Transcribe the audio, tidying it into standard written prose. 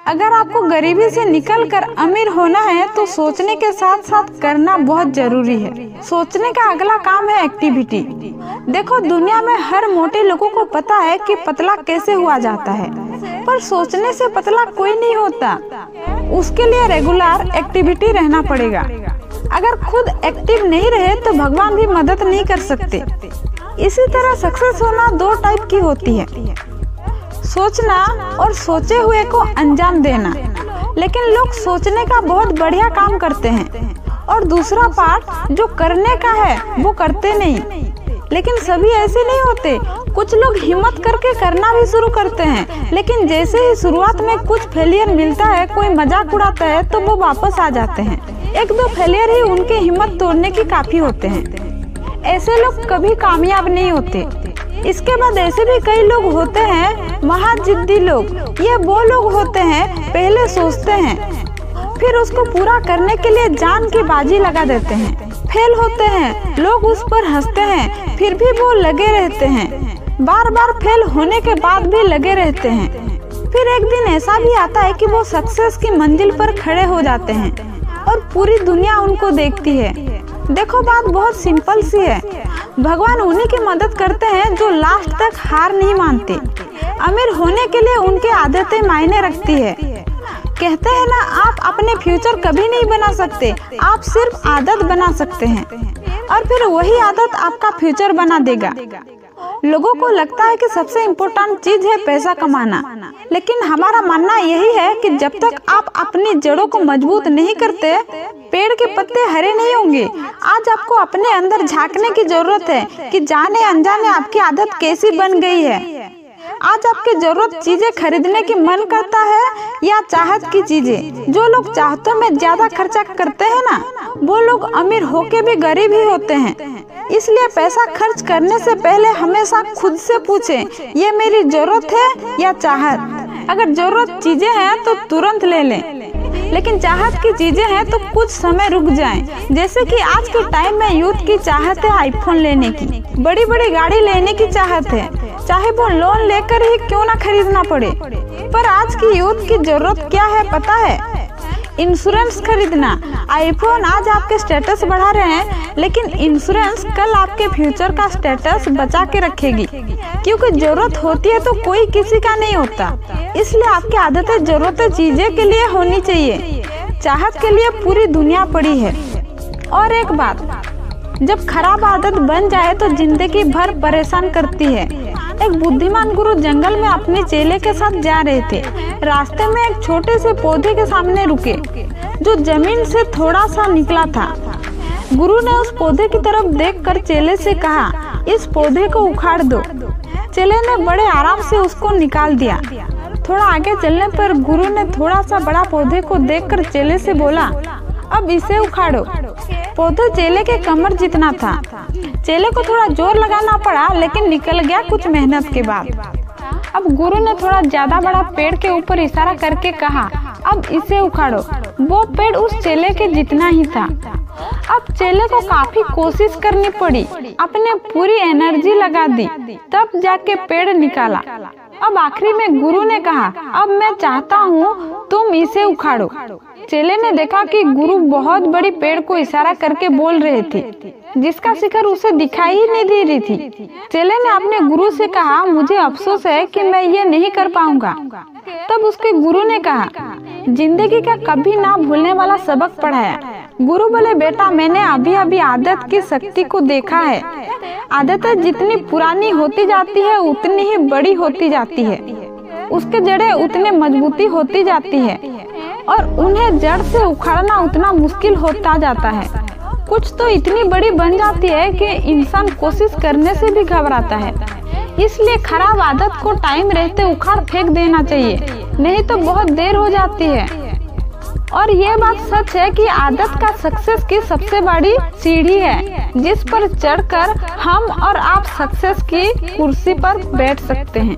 अगर आपको गरीबी से निकलकर अमीर होना है तो सोचने के साथ साथ करना बहुत जरूरी है। सोचने का अगला काम है एक्टिविटी। देखो, दुनिया में हर मोटे लोगों को पता है कि पतला कैसे हुआ जाता है, पर सोचने से पतला कोई नहीं होता। उसके लिए रेगुलर एक्टिविटी रहना पड़ेगा। अगर खुद एक्टिव नहीं रहे तो भगवान भी मदद नहीं कर सकते। इसी तरह सक्सेस होना दो टाइप की होती है, सोचना और सोचे हुए को अंजाम देना। लेकिन लोग सोचने का बहुत बढ़िया काम करते हैं और दूसरा पार्ट जो करने का है वो करते नहीं। लेकिन सभी ऐसे नहीं होते। कुछ लोग हिम्मत करके करना भी शुरू करते हैं, लेकिन जैसे ही शुरुआत में कुछ फेलियर मिलता है, कोई मजाक उड़ाता है, तो वो वापस आ जाते हैं। एक दो फेलियर ही उनके हिम्मत तोड़ने की काफी होते हैं। ऐसे लोग कभी कामयाब नहीं होते। इसके बाद ऐसे भी कई लोग होते हैं महाजिद्दी लोग। ये वो लोग होते हैं पहले सोचते हैं, फिर उसको पूरा करने के लिए जान की बाजी लगा देते हैं। फेल होते हैं, लोग उस पर हंसते हैं, फिर भी वो लगे रहते हैं। बार बार फेल होने के बाद भी लगे रहते हैं। फिर एक दिन ऐसा भी आता है कि वो सक्सेस की मंजिल पर खड़े हो जाते हैं और पूरी दुनिया उनको देखती है। देखो, बात बहुत सिंपल सी है। भगवान उन्हीं की मदद करते हैं जो लास्ट तक हार नहीं मानते। अमीर होने के लिए उनकी आदतें मायने रखती है। कहते हैं ना, आप अपने फ्यूचर कभी नहीं बना सकते, आप सिर्फ आदत बना सकते हैं और फिर वही आदत आपका फ्यूचर बना देगा। लोगों को लगता है कि सबसे इम्पोर्टेंट चीज है पैसा कमाना, लेकिन हमारा मानना यही है कि जब तक आप अपनी जड़ों को मजबूत नहीं करते, पेड़ के पत्ते हरे नहीं होंगे। आज आपको अपने अंदर झांकने की जरूरत है कि जाने अनजाने आपकी आदत कैसी बन गई है। आज आपकी जरूरत चीजें खरीदने की मन करता है या चाहत की चीजें। जो लोग चाहतों में ज्यादा खर्चा करते हैं ना, वो लोग अमीर होके भी गरीब ही होते हैं। इसलिए पैसा खर्च करने से पहले हमेशा खुद से पूछें, ये मेरी जरूरत है या चाहत। अगर जरूरत चीजें हैं तो तुरंत ले लें, लेकिन चाहत की चीजें हैं तो कुछ समय रुक जाएं। जैसे कि आज के टाइम में यूथ की चाहत है आईफोन लेने की, बड़ी बड़ी गाड़ी लेने की चाहत है, चाहे वो लोन लेकर ही क्यों ना खरीदना पड़े। पर आज की यूथ की जरूरत क्या है पता है? इंश्योरेंस खरीदना। आईफोन आज आपके स्टेटस बढ़ा रहे हैं, लेकिन इंश्योरेंस कल आपके फ्यूचर का स्टेटस बचा के रखेगी। क्योंकि जरूरत होती है तो कोई किसी का नहीं होता। इसलिए आपकी आदतें जरूरतें चीजें के लिए होनी चाहिए, चाहत के लिए पूरी दुनिया पड़ी है। और एक बात, जब खराब आदत बन जाए तो जिंदगी भर परेशान करती है। एक बुद्धिमान गुरु जंगल में अपने चेले के साथ जा रहे थे। रास्ते में एक छोटे से पौधे के सामने रुके जो जमीन से थोड़ा सा निकला था। गुरु ने उस पौधे की तरफ देखकर चेले से कहा, इस पौधे को उखाड़ दो। चेले ने बड़े आराम से उसको निकाल दिया। थोड़ा आगे चलने पर गुरु ने थोड़ा सा बड़ा पौधे को देखकर चेले से बोला, अब इसे उखाड़ो। पौधा चेले के कमर जितना था। चेले को थोड़ा जोर लगाना पड़ा, लेकिन निकल गया कुछ मेहनत के बाद। अब गुरु ने थोड़ा ज्यादा बड़ा पेड़ के ऊपर इशारा करके कहा, अब इसे उखाड़ो। वो पेड़ उस चेले के जितना ही था। अब चेले को काफी कोशिश करनी पड़ी, अपने पूरी एनर्जी लगा दी, तब जाके पेड़ निकाला। अब आखिरी में गुरु ने कहा, अब मैं चाहता हूँ तुम इसे उखाड़ो। चेले ने देखा कि गुरु बहुत बड़ी पेड़ को इशारा करके बोल रहे थे, जिसका शिखर उसे दिखाई ही नहीं दे रही थी। चेले ने अपने गुरु से कहा, मुझे अफसोस है कि मैं ये नहीं कर पाऊंगा। तब उसके गुरु ने कहा, जिंदगी का कभी ना भूलने वाला सबक पढ़ाया। गुरु बोले, बेटा मैंने अभी अभी आदत की शक्ति को देखा है। आदतें जितनी पुरानी होती जाती है उतनी ही बड़ी होती जाती है, उसके जड़ें उतने मजबूती होती जाती है और उन्हें जड़ से उखाड़ना उतना मुश्किल होता जाता है। कुछ तो इतनी बड़ी बन जाती है कि इंसान कोशिश करने से भी घबराता है। इसलिए खराब आदत को टाइम रहते उखाड़ फेंक देना चाहिए, नहीं तो बहुत देर हो जाती है। और ये बात सच है कि आदत का सक्सेस की सबसे बड़ी सीढ़ी है, जिस पर चढ़कर हम और आप सक्सेस की कुर्सी पर बैठ सकते हैं।